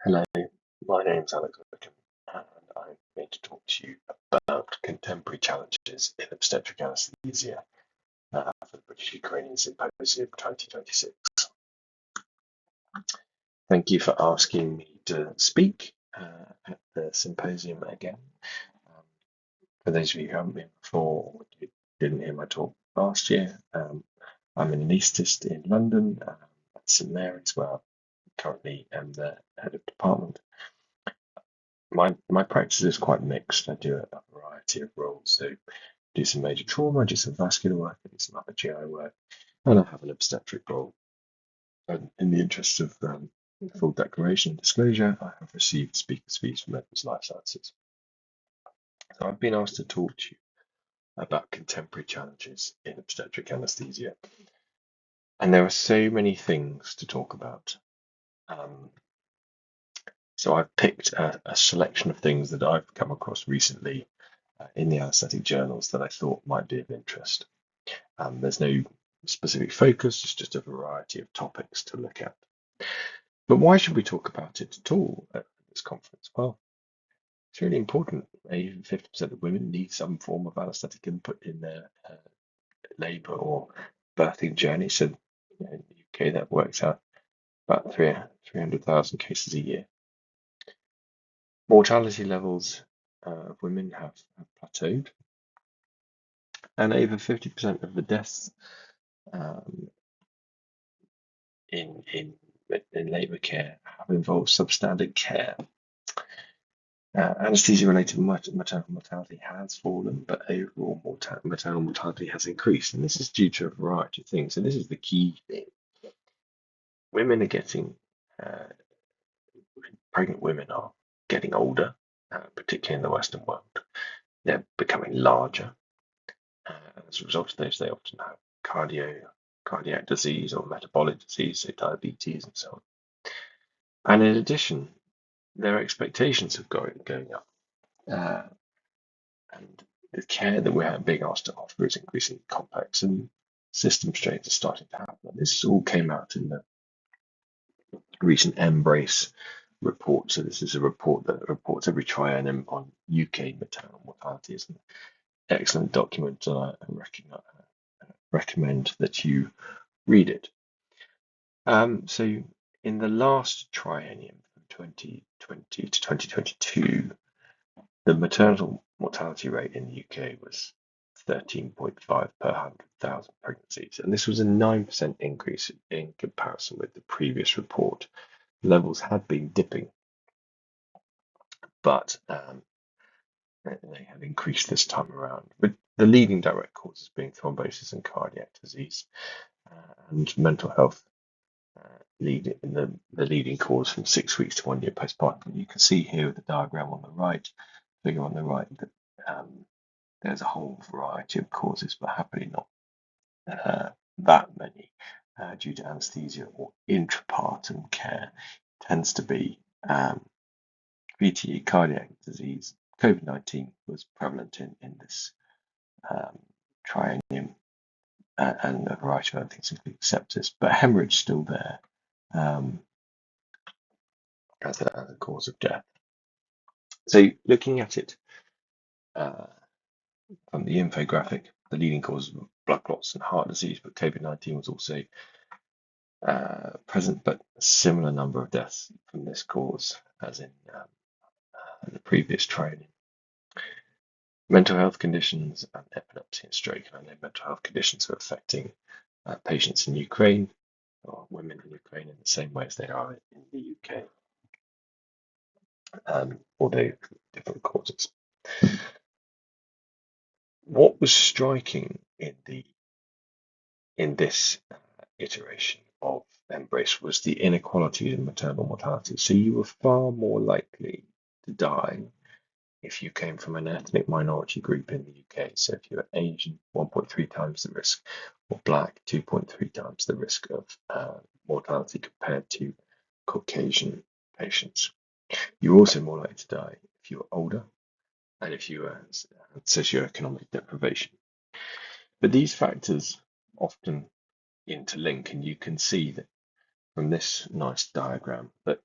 Hello, my name's Alex Wickham, and I'm going to talk to you about contemporary challenges in obstetric anaesthesia for the British-Ukrainian Symposium 2026. Thank you for asking me to speak at the symposium again. For those of you who haven't been before, or you didn't hear my talk last year, I'm an anaesthetist in London at St Mary's, where I currently am the head of department. My practice is quite mixed. I do a variety of roles. So do some major trauma, I do some vascular work, I do some other GI work, and I have an obstetric role. And in the interest of full declaration and disclosure, I have received speaker's fees from Edwards Life Sciences. So I've been asked to talk to you about contemporary challenges in obstetric anaesthesia. And there are so many things to talk about. So I've picked a selection of things that I've come across recently in the anaesthetic journals that I thought might be of interest. There's no specific focus, it's just a variety of topics to look at. But why should we talk about it at all at this conference? Well, it's really important. Even 50% of women need some form of anaesthetic input in their labour or birthing journey. So in the UK, that works out about 300,000 cases a year. Mortality levels of women have plateaued, and over 50% of the deaths in labour care have involved substandard care. Anaesthesia-related maternal mortality has fallen, but overall maternal mortality has increased, and this is due to a variety of things. And this is the key thing: women are getting pregnant women are getting older, particularly in the Western world. They're becoming larger. As a result of this, they often have cardiac disease or metabolic disease, so diabetes and so on. And in addition, their expectations of going up. And the care that we're being asked to offer is increasingly complex, and system strains are starting to happen. This all came out in the recent Embrace report. So this is a report that reports every triennium on UK maternal mortality. It's an excellent document, and I recommend that you read it. So in the last triennium, from 2020 to 2022, the maternal mortality rate in the UK was 13.5 per 100,000 pregnancies, and this was a 9% increase in comparison with the previous report. Levels had been dipping, but they have increased this time around, with the leading direct causes being thrombosis and cardiac disease, and mental health the leading cause from 6 weeks to 1 year postpartum. You can see here with the diagram on the right, figure on the right, that there's a whole variety of causes, but happily not that many due to anaesthesia or intrapartum care. Tends to be VTE, cardiac disease. COVID-19 was prevalent in this triennium, and a variety of other things, including sepsis, but hemorrhage still there as a cause of death. So looking at it from the infographic, the leading causes of blood clots and heart disease, but COVID-19 was also present, but a similar number of deaths from this cause as in the previous triennium. Mental health conditions and epilepsy and stroke. And I know mental health conditions are affecting patients in Ukraine, or women in Ukraine, in the same way as they are in the UK, although different causes. What was striking in this iteration of Embrace was the inequality in maternal mortality. So you were far more likely to die if you came from an ethnic minority group in the UK. So if you were Asian, 1.3 times the risk, or Black, 2.3 times the risk of mortality compared to Caucasian patients. You're also more likely to die if you were older and if you were socioeconomic deprivation. But these factors often interlink, and you can see that from this nice diagram that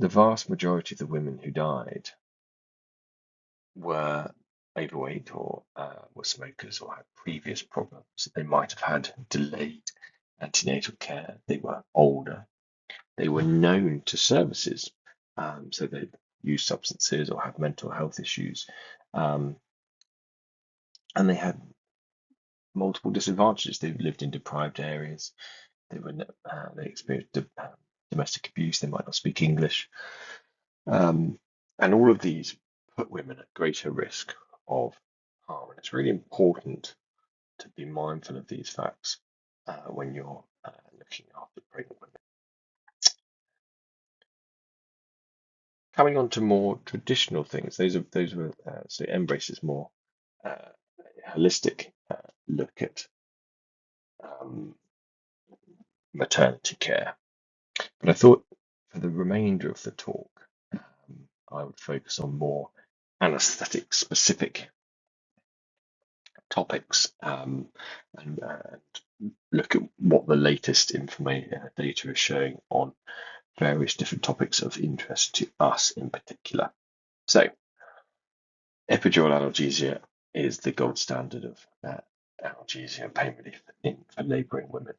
the vast majority of the women who died were overweight or were smokers or had previous problems. They might have had delayed antenatal care. They were older. They were known to services, so they use substances or have mental health issues, and they had multiple disadvantages. They lived in deprived areas. They experienced domestic abuse. They might not speak English, and all of these put women at greater risk of harm. And it's really important to be mindful of these facts when you're looking after pregnant women. Coming on to more traditional things, those were so Embrace is more holistic look at maternity care. But I thought for the remainder of the talk, I would focus on more anaesthetic specific topics and look at what the latest information data is showing on various different topics of interest to us in particular. So, epidural analgesia is the gold standard of analgesia and pain relief for labouring women.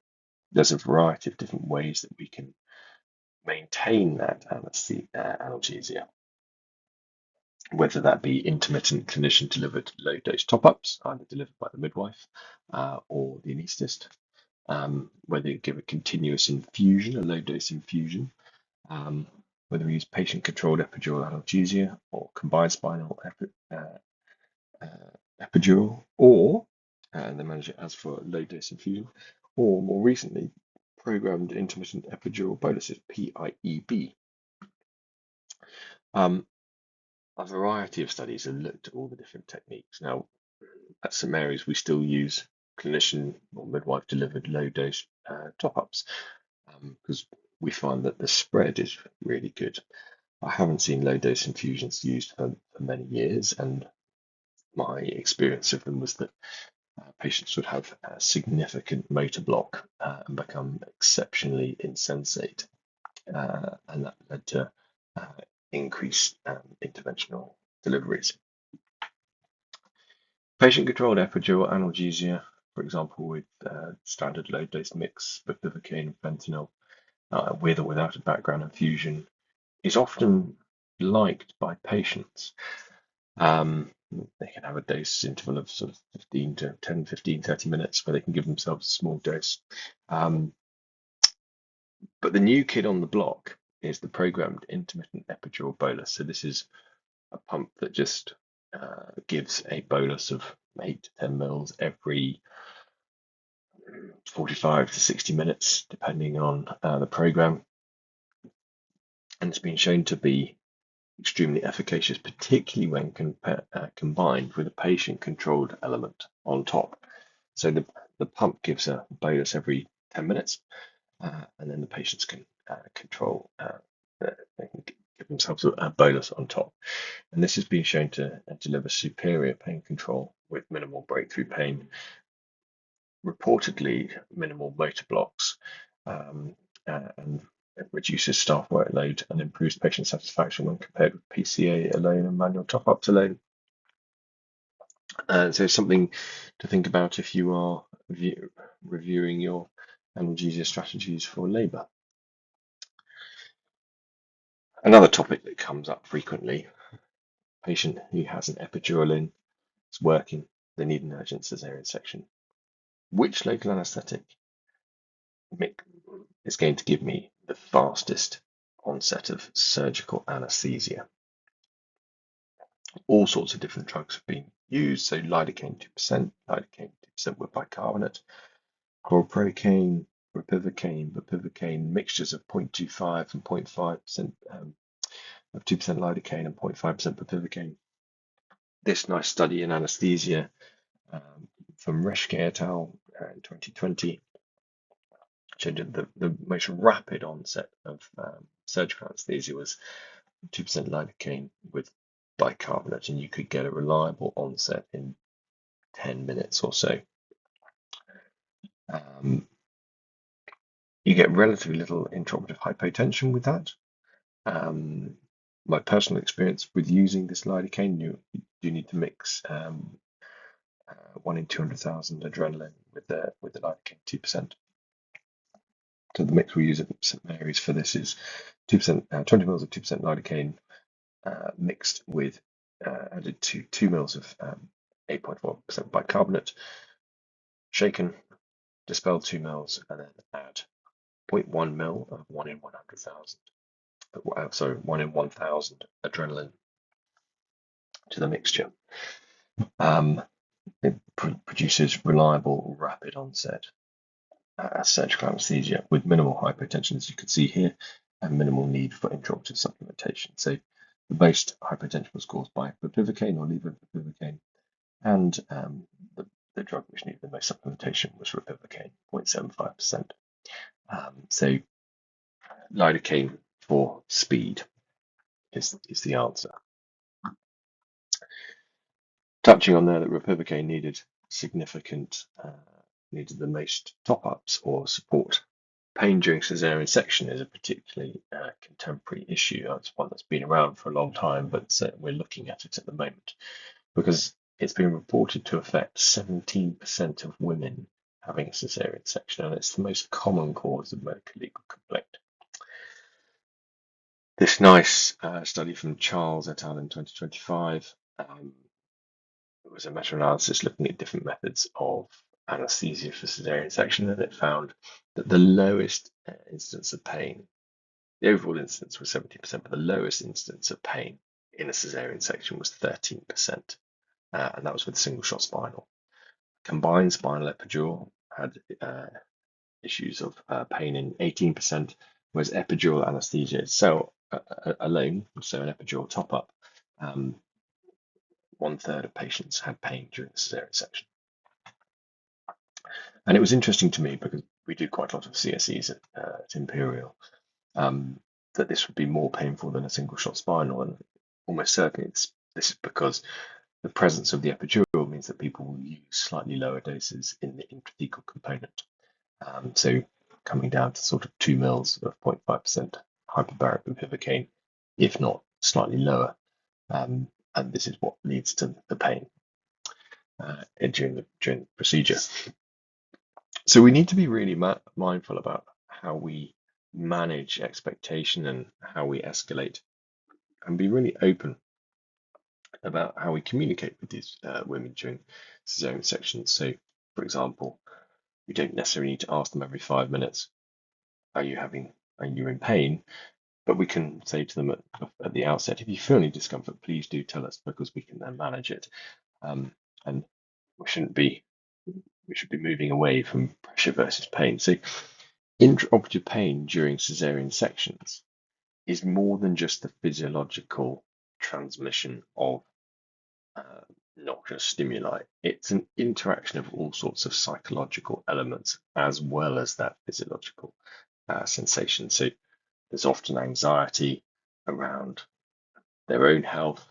There's a variety of different ways that we can maintain that analgesia, whether that be intermittent clinician delivered low dose top ups, either delivered by the midwife or the anaesthetist, whether you give a continuous infusion, a low dose infusion, whether we use patient controlled epidural analgesia or combined spinal epidural, or they manage it as for low dose infusion, or more recently, programmed intermittent epidural boluses, PIEB. A variety of studies have looked at all the different techniques. Now, at St Mary's, we still use clinician or midwife delivered low dose top ups because we find that the spread is really good. I haven't seen low dose infusions used for many years, and my experience of them was that patients would have a significant motor block and become exceptionally insensate, and that led to increased interventional deliveries. Patient-controlled epidural analgesia, for example, with standard low-dose mix of bupivacaine and fentanyl, with or without a background infusion, is often liked by patients. They can have a dose interval of sort of 15, 30 minutes where they can give themselves a small dose. But the new kid on the block is the programmed intermittent epidural bolus. So this is a pump that just gives a bolus of 8 to 10 mils every 45 to 60 minutes, depending on the program. And it's been shown to be extremely efficacious, particularly when combined with a patient-controlled element on top. So the pump gives a bolus every 10 minutes, and then the patients can control, they can give themselves a bolus on top. And this has been shown to deliver superior pain control with minimal breakthrough pain, reportedly minimal motor blocks, and it reduces staff workload and improves patient satisfaction when compared with PCA alone and manual top-ups alone. So something to think about if you are reviewing your analgesia strategies for labour. Another topic that comes up frequently, patient who has an epidural in, it's working, they need an urgent cesarean section. Which local anaesthetic is going to give me the fastest onset of surgical anaesthesia? All sorts of different drugs have been used, so lidocaine 2%, lidocaine 2% with bicarbonate, chlorprocaine, bupivacaine, mixtures of 0.25 and 0.5% of 2% lidocaine and 0.5% bupivacaine. This nice study in anaesthesia from Reschke et al. In 2020 showed that the most rapid onset of surgical anaesthesia was 2% lidocaine with bicarbonate, and you could get a reliable onset in 10 minutes or so. You get relatively little intraoperative hypotension with that, My personal experience with using this lidocaine, you do need to mix 1 in 200,000 adrenaline with the lidocaine 2%. So the mix we use at St Mary's for this is 2%, 20 mils of 2% lidocaine mixed with added to 2 mils of 8.4% bicarbonate, shaken, dispel 2 mils, and then add 0.1 mil of 1 in 100,000. Sorry, 1 in 1,000 adrenaline to the mixture. It produces reliable, rapid onset surgical anaesthesia with minimal hypotension, as you can see here, and minimal need for intraoperative supplementation. So the most hypotension was caused by bupivacaine or levobupivacaine, and the drug which needed the most supplementation was ropivacaine, 0.75%. So lidocaine for speed is the answer. Touching on there that ropivacaine needed the most top-ups or support. Pain during caesarean section is a particularly contemporary issue. It's one that's been around for a long time, but we're looking at it at the moment because it's been reported to affect 17% of women having a caesarean section, and it's the most common cause of medical legal complaint. This nice study from Charles et al. In 2025 it was a meta-analysis looking at different methods of anaesthesia for caesarean section, and it found that the lowest instance of pain, the overall incidence was 70%, but the lowest instance of pain in a caesarean section was 13%, and that was with single shot spinal. Combined spinal epidural had issues of pain in 18%, whereas epidural anaesthesia itself alone, so an epidural top-up, 1/3 of patients had pain during the caesarean section. And it was interesting to me because we do quite a lot of CSEs at Imperial, that this would be more painful than a single shot spinal, and almost certainly this is because the presence of the epidural means that people will use slightly lower doses in the intrathecal component. So coming down to sort of 2 mils of 0.5% hyperbaric bupivacaine, if not slightly lower. And this is what leads to the pain during the procedure. So we need to be really mindful about how we manage expectation and how we escalate, and be really open about how we communicate with these women during cesarean sections. So, for example, we don't necessarily need to ask them every 5 minutes, are you in pain? But we can say to them at the outset, if you feel any discomfort, please do tell us, because we can then manage it. And we should be moving away from pressure versus pain. So intraoperative pain during caesarean sections is more than just the physiological transmission of noxious stimuli. It's an interaction of all sorts of psychological elements as well as that physiological sensation. So there's often anxiety around their own health,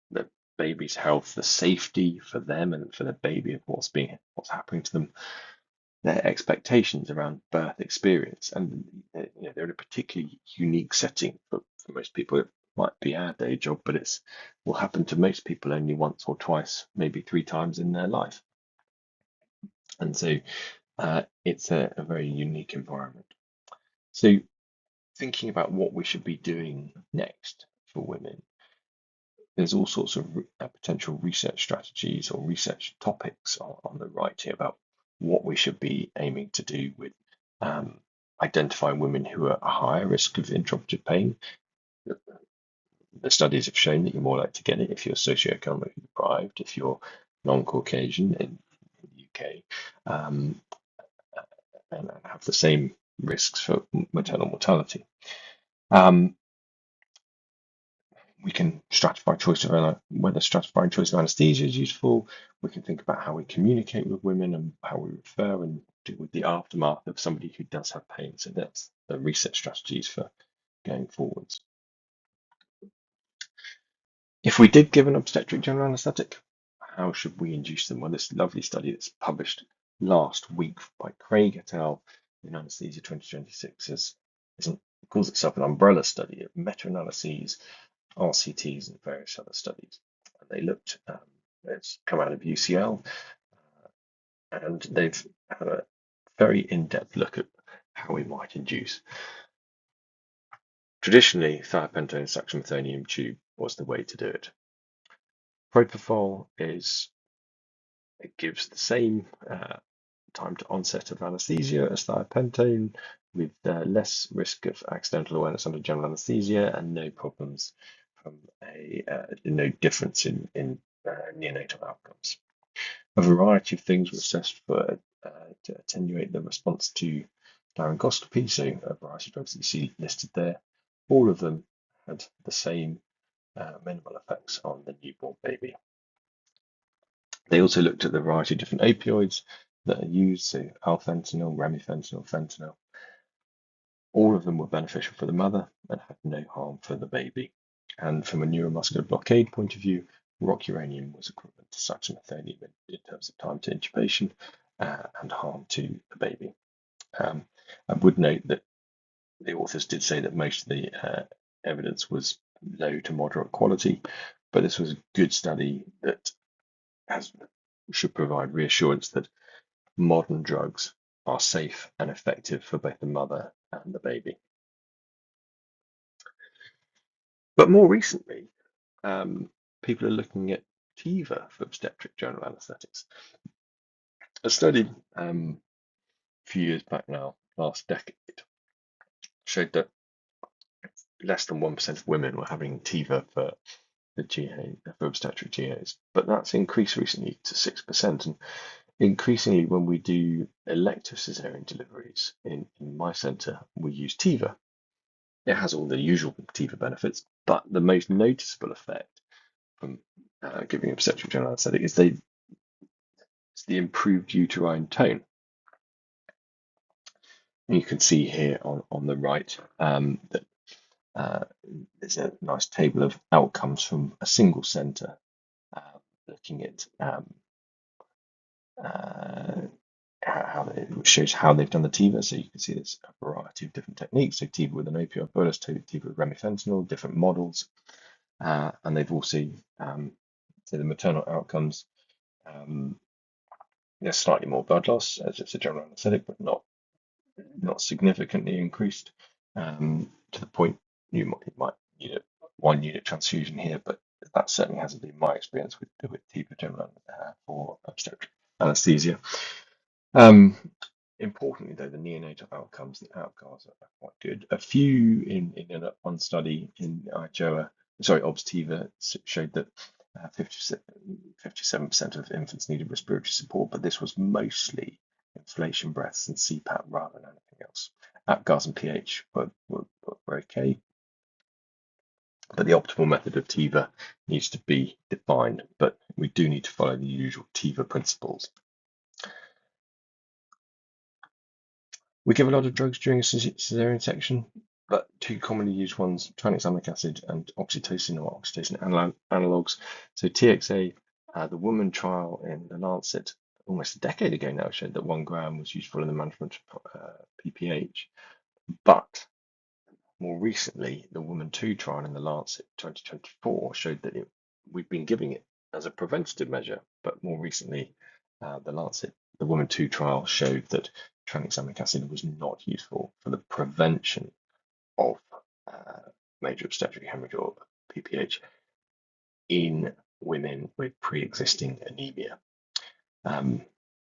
the baby's health, the safety for them and for the baby of what's happening to them, their expectations around birth experience, and they're in a particularly unique setting for most people. It might be our day job, but it will happen to most people only once or twice, maybe 3 times in their life, and so it's a very unique environment. So thinking about what we should be doing next for women, there's all sorts of potential research strategies or research topics on the right here about what we should be aiming to do with identifying women who are at a higher risk of intraoperative pain. The studies have shown that you're more likely to get it if you're socioeconomically deprived, if you're non-Caucasian in the UK, and have the same risks for maternal mortality. We can stratify whether stratifying choice of anaesthesia is useful. We can think about how we communicate with women and how we refer and deal with the aftermath of somebody who does have pain. So that's the research strategies for going forwards. If we did give an obstetric general anaesthetic, how should we induce them? Well, this lovely study that's published last week by Craig et al. In Anaesthesia 2026 is calls itself an umbrella study of meta-analyses, RCTs, and various other studies. And they looked, it's come out of UCL, and they've had a very in-depth look at how we might induce. Traditionally, thiopentone suction methonium tube was the way to do it. Propofol it gives the same time to onset of anaesthesia as thiopentone, with less risk of accidental awareness under general anaesthesia and no problems from no difference in neonatal outcomes. A variety of things were assessed to attenuate the response to laryngoscopy, so a variety of drugs that you see listed there. All of them had the same minimal effects on the newborn baby. They also looked at the variety of different opioids that are used, so alfentanil, remifentanil, fentanyl. All of them were beneficial for the mother and had no harm for the baby. And from a neuromuscular blockade point of view, rocuronium was equivalent to suction methonium in terms of time to intubation and harm to the baby. I would note that the authors did say that most of the evidence was low to moderate quality, but this was a good study that should provide reassurance that modern drugs are safe and effective for both the mother and the baby. But more recently, people are looking at TIVA for obstetric general anaesthetics. A study a few years back now, last decade, showed that less than 1% of women were having TIVA for obstetric GAs, but that's increased recently to 6%. And increasingly, when we do elective cesarean deliveries in my centre, we use TIVA. It has all the usual TIVA benefits, but the most noticeable effect from giving obstetric general anaesthetic is it's the improved uterine tone. And you can see here on the right that there's a nice table of outcomes from a single centre looking at how it shows how they've done the TIVA. So you can see there's a variety of different techniques. So TIVA with an opioid bolus, TIVA with remifentanil, different models, and they've also so the maternal outcomes. There's slightly more blood loss as it's a general anaesthetic, but not significantly increased to the point you might need 1 unit transfusion here, but that certainly hasn't been my experience with TIVA general for obstetric anaesthesia. Importantly, though, the neonatal outcomes, the outcomes are quite good. A few in one study in OBSTIVA showed that 57% of infants needed respiratory support, but this was mostly inflation breaths and CPAP rather than anything else. APGARs and pH were okay, but the optimal method of TIVA needs to be defined, but we do need to follow the usual TIVA principles. We give a lot of drugs during a cesarean section, but two commonly used ones, tranexamic acid and oxytocin or oxytocin analogues. So TXA, the woman trial in the Lancet almost a decade ago now showed that 1 gram was useful in the management of PPH, but more recently, the Woman 2 trial in the Lancet 2024 showed that we've been giving it as a preventative measure, but more recently, the Woman 2 trial showed that tranexamic acid was not useful for the prevention of major obstetric hemorrhage or PPH in women with pre-existing anemia.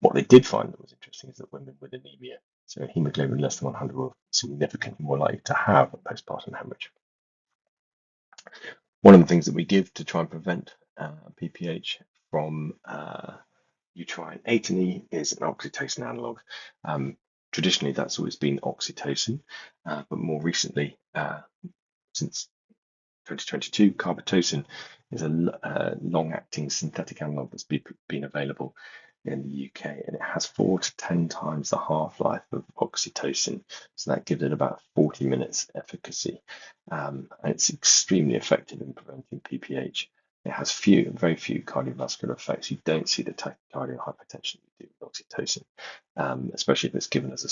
What they did find that was interesting is that women with anemia, so hemoglobin less than 100, were significantly more likely to have a postpartum hemorrhage. One of the things that we give to try and prevent PPH from uterine atony is an oxytocin analog. Traditionally, that's always been oxytocin, but more recently, since 2022, carbetocin is a long-acting synthetic analog that's been available in the UK, and it has 4 to 10 times the half-life of oxytocin, so that gives it about 40 minutes efficacy, and it's extremely effective in preventing PPH. It has very few cardiovascular effects. You don't see the tachycardia hypertension you do with oxytocin, especially if it's given as a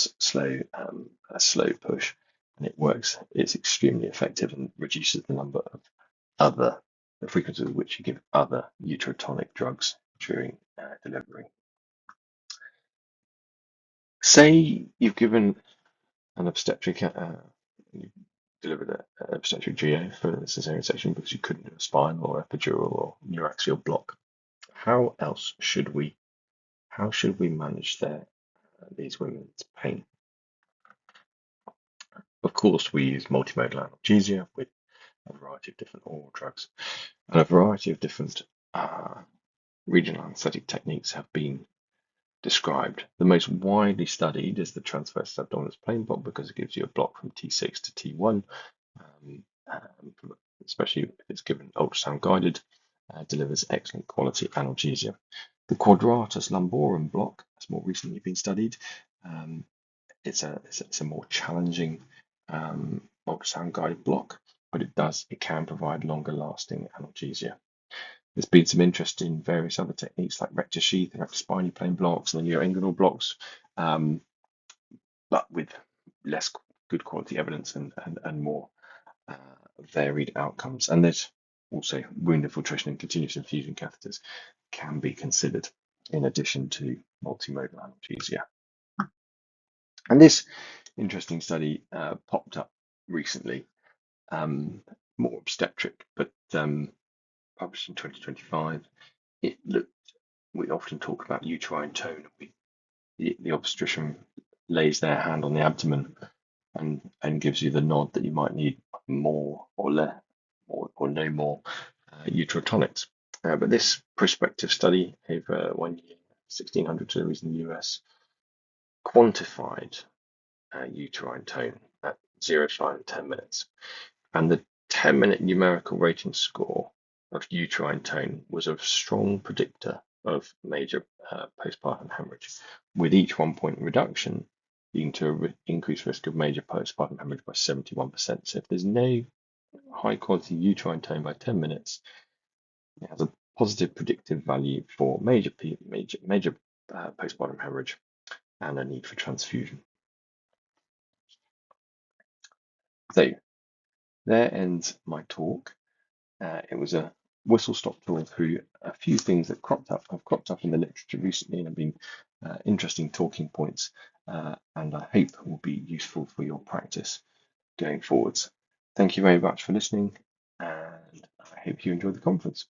slow push. and it works. It's extremely effective and reduces the frequency with which you give other uterotonic drugs during delivery. Say you've given an obstetric, you delivered an obstetric GA for a cesarean section because you couldn't do a spinal or epidural or neuraxial block. How should we manage these women's pain? Of course, we use multimodal analgesia with a variety of different oral drugs, and a variety of different regional anesthetic techniques have been described. The most widely studied is the transverse abdominis plane block because it gives you a block from T6 to T1, especially if it's given ultrasound guided, delivers excellent quality analgesia. The quadratus lumborum block has more recently been studied. It's a more challenging ultrasound guided block, but it can provide longer lasting analgesia. There's been some interest in various other techniques like rectus sheath and rectus spiny plane blocks and the neuroinguinal blocks, but with less good quality evidence and more varied outcomes. And there's also wound infiltration and continuous infusion catheters can be considered in addition to multimodal analgesia. And this interesting study popped up recently, more obstetric, but published in 2025. We often talk about uterine tone. The obstetrician lays their hand on the abdomen and gives you the nod that you might need more or less or no more uterotonics. But this prospective study over 1 year, 1,600 deliveries in the US, quantified uterine tone at 0, 5, and 10 minutes. And the 10-minute numerical rating score of uterine tone was a strong predictor of major postpartum hemorrhage, with each 1-point reduction leading to an increased risk of major postpartum hemorrhage by 71%. So if there's no high quality uterine tone by 10 minutes, it has a positive predictive value for major postpartum hemorrhage and a need for transfusion. So there ends my talk. It was a whistle-stop tour through a few things that have cropped up in the literature recently and have been interesting talking points, and I hope will be useful for your practice going forwards. Thank you very much for listening, and I hope you enjoyed the conference.